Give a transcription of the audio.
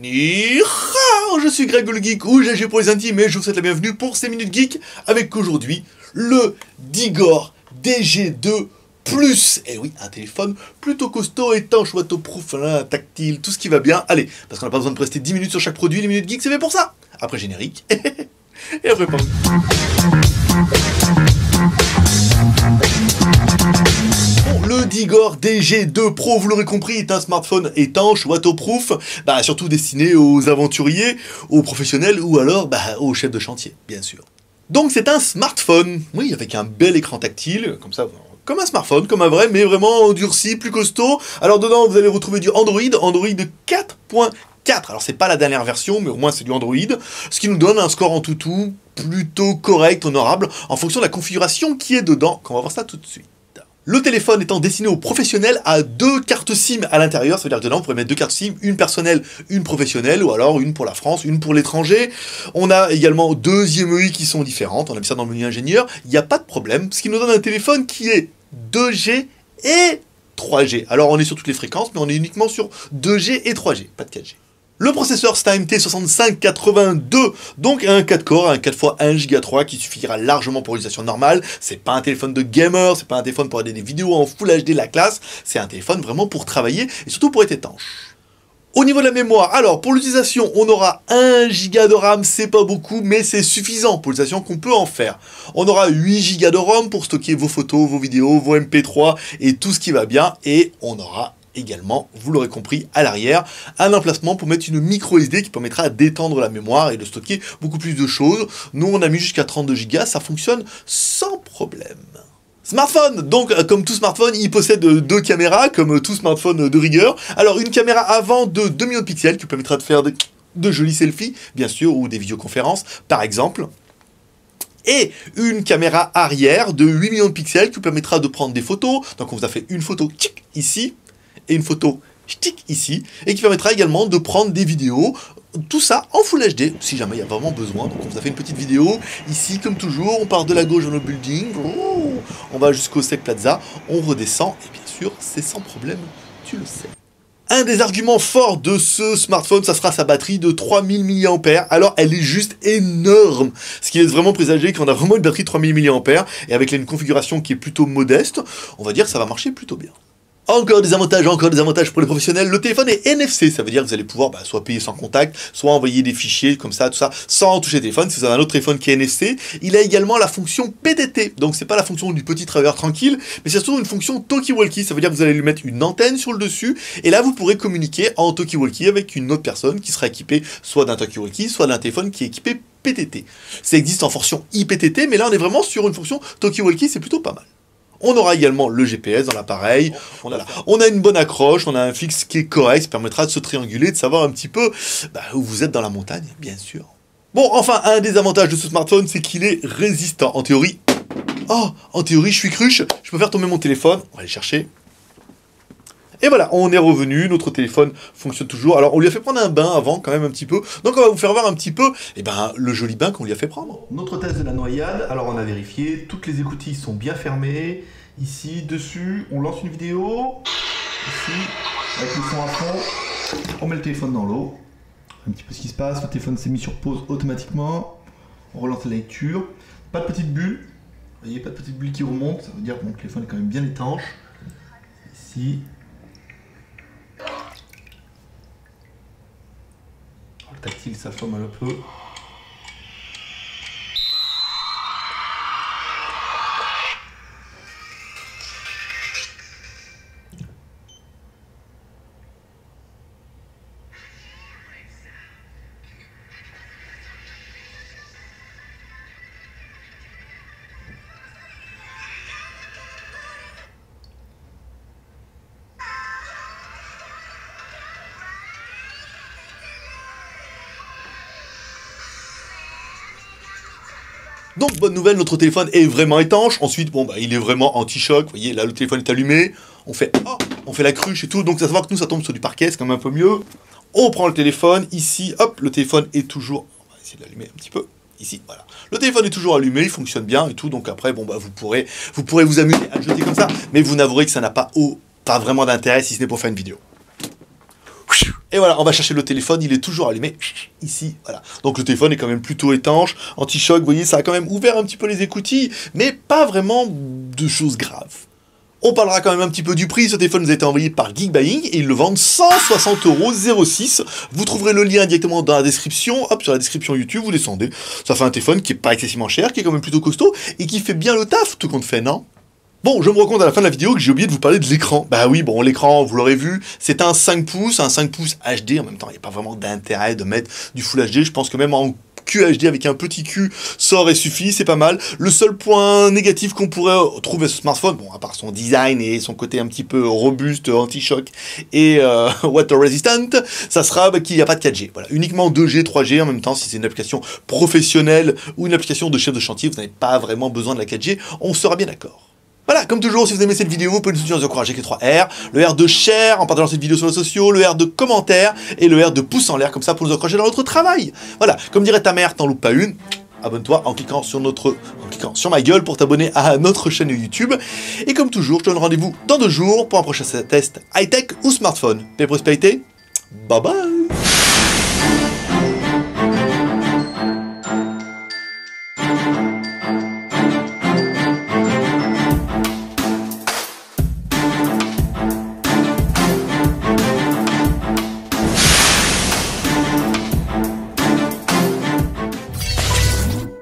Ni hao, je suis Greg le Geek ou GG pour les intimes et je vous souhaite la bienvenue pour ces minutes geek avec aujourd'hui le Digor DG2 Plus. Et oui, un téléphone plutôt costaud, étanche, waterproof, tactile, tout ce qui va bien. Allez, parce qu'on n'a pas besoin de rester 10 minutes sur chaque produit, les minutes geek c'est fait pour ça. Après générique, et après pause. Le Digor DG2 Pro, vous l'aurez compris, est un smartphone étanche, waterproof, surtout destiné aux aventuriers, aux professionnels ou alors aux chefs de chantier, bien sûr. Donc c'est un smartphone, oui, avec un bel écran tactile, comme ça, comme un smartphone, comme un vrai, mais vraiment endurci, plus costaud. Alors dedans, vous allez retrouver du Android 4.4. Alors c'est pas la dernière version, mais au moins c'est du Android, ce qui nous donne un score en tout plutôt correct, honorable, en fonction de la configuration qui est dedans, on va voir ça tout de suite. Le téléphone étant destiné aux professionnels à 2 cartes SIM à l'intérieur, ça veut dire que dedans on pourrait mettre 2 cartes SIM, une personnelle, une professionnelle, ou alors une pour la France, une pour l'étranger. On a également 2 IMEI qui sont différentes, on a mis ça dans le menu ingénieur, il n'y a pas de problème, ce qui nous donne un téléphone qui est 2G et 3G. Alors on est sur toutes les fréquences, mais on est uniquement sur 2G et 3G, pas de 4G. Le processeur c'est un MT6582, donc un 4 corps, un 4x1 Go 3 qui suffira largement pour l'utilisation normale. C'est pas un téléphone de gamer, c'est pas un téléphone pour regarder des vidéos en Full HD la classe, c'est un téléphone vraiment pour travailler et surtout pour être étanche. Au niveau de la mémoire, alors pour l'utilisation, on aura 1 Go de RAM, c'est pas beaucoup, mais c'est suffisant pour l'utilisation qu'on peut en faire. On aura 8 Go de ROM pour stocker vos photos, vos vidéos, vos MP3 et tout ce qui va bien, et on aura également, vous l'aurez compris, à l'arrière, un emplacement pour mettre une micro SD qui permettra d'étendre la mémoire et de stocker beaucoup plus de choses. Nous, on a mis jusqu'à 32 Go, ça fonctionne sans problème. Smartphone, donc comme tout smartphone, il possède 2 caméras, comme tout smartphone de rigueur. Alors une caméra avant de 2 millions de pixels qui permettra de faire de jolis selfies, bien sûr, ou des vidéoconférences, par exemple. Et une caméra arrière de 8 millions de pixels qui vous permettra de prendre des photos. Donc on vous a fait une photo ici, et une photo ici, et qui permettra également de prendre des vidéos, tout ça en Full HD, si jamais il y a vraiment besoin. Donc on vous a fait une petite vidéo, ici comme toujours, on part de la gauche dans le building, on va jusqu'au Sec Plaza, on redescend, et bien sûr, c'est sans problème, tu le sais. Un des arguments forts de ce smartphone, ça sera sa batterie de 3000 mAh. Alors, elle est juste énorme. Ce qui laisse vraiment présager qu'on a vraiment une batterie de 3000 mAh. Et avec une configuration qui est plutôt modeste, on va dire que ça va marcher plutôt bien. Encore des avantages pour les professionnels. Le téléphone est NFC, ça veut dire que vous allez pouvoir soit payer sans contact, soit envoyer des fichiers comme ça, tout ça, sans toucher le téléphone. Si vous avez un autre téléphone qui est NFC, il a également la fonction PTT. Donc c'est pas la fonction du petit travailleur tranquille, mais c'est surtout une fonction talkie-walkie. Ça veut dire que vous allez lui mettre une antenne sur le dessus, et là vous pourrez communiquer en talkie-walkie avec une autre personne qui sera équipée soit d'un talkie-walkie, soit d'un téléphone qui est équipé PTT. Ça existe en fonction IPTT, mais là on est vraiment sur une fonction talkie-walkie, c'est plutôt pas mal. On aura également le GPS dans l'appareil, on a une bonne accroche, on a un fixe qui est correct, ça permettra de se trianguler, de savoir un petit peu où vous êtes dans la montagne, bien sûr. Bon, enfin, un des avantages de ce smartphone, c'est qu'il est résistant. En théorie, je suis cruche, je peux faire tomber mon téléphone, on va aller chercher. Et voilà, on est revenu, notre téléphone fonctionne toujours. Alors, on lui a fait prendre un bain avant, quand même un petit peu. Donc, on va vous faire voir un petit peu, le joli bain qu'on lui a fait prendre. Notre test de la noyade, alors on a vérifié, toutes les écoutilles sont bien fermées. Ici, dessus, on lance une vidéo. Ici, avec le son à fond, on met le téléphone dans l'eau. Un petit peu ce qui se passe, le téléphone s'est mis sur pause automatiquement. On relance la lecture. Pas de petite bulle. Vous voyez, pas de petite bulle qui remonte. Ça veut dire que mon téléphone est quand même bien étanche. Ici. Le tactile, ça forme un peu. Donc bonne nouvelle, notre téléphone est vraiment étanche. Ensuite, il est vraiment anti-choc. Vous voyez, là le téléphone est allumé. On fait la cruche et tout. Donc ça se voit que nous ça tombe sur du parquet, c'est quand même un peu mieux. On prend le téléphone, ici, hop, le téléphone est toujours... On va essayer de l'allumer un petit peu. Ici, voilà. Le téléphone est toujours allumé, il fonctionne bien et tout. Donc après, vous pourrez vous amuser à le jeter comme ça. Mais vous n'avouerez que ça n'a pas vraiment d'intérêt si ce n'est pour faire une vidéo. Et voilà, on va chercher le téléphone, il est toujours allumé, ici, voilà. Donc le téléphone est quand même plutôt étanche, anti-choc, vous voyez, ça a quand même ouvert un petit peu les écoutilles, mais pas vraiment de choses graves. On parlera quand même un petit peu du prix, ce téléphone nous a été envoyé par Geekbuying, et ils le vendent 160,06 €. Vous trouverez le lien directement dans la description, hop, sur la description YouTube, vous descendez. Ça fait un téléphone qui est pas excessivement cher, qui est quand même plutôt costaud, et qui fait bien le taf, tout compte fait, non ? Bon, je me rends compte à la fin de la vidéo que j'ai oublié de vous parler de l'écran. Bah oui, bon, l'écran, vous l'aurez vu, c'est un 5 pouces HD. En même temps, il n'y a pas vraiment d'intérêt de mettre du Full HD. Je pense que même en QHD avec un petit Q, ça aurait suffi, c'est pas mal. Le seul point négatif qu'on pourrait trouver sur ce smartphone, bon, à part son design et son côté un petit peu robuste, anti-choc et water resistant, ça sera qu'il n'y a pas de 4G. Voilà, uniquement 2G, 3G. En même temps, si c'est une application professionnelle ou une application de chef de chantier, vous n'avez pas vraiment besoin de la 4G, on sera bien d'accord. Voilà, comme toujours, si vous aimez cette vidéo, vous pouvez nous soutenir, nous encourager avec les 3 R. Le R de share en partageant cette vidéo sur les réseaux sociaux, le R de commentaire et le R de pouce en l'air, comme ça pour nous encourager dans notre travail. Voilà, comme dirait ta mère, t'en loupes pas une. Abonne-toi en cliquant sur ma gueule pour t'abonner à notre chaîne YouTube. Et comme toujours, je te donne rendez-vous dans 2 jours pour un prochain test high-tech ou smartphone. Paix et prospérité, bye bye.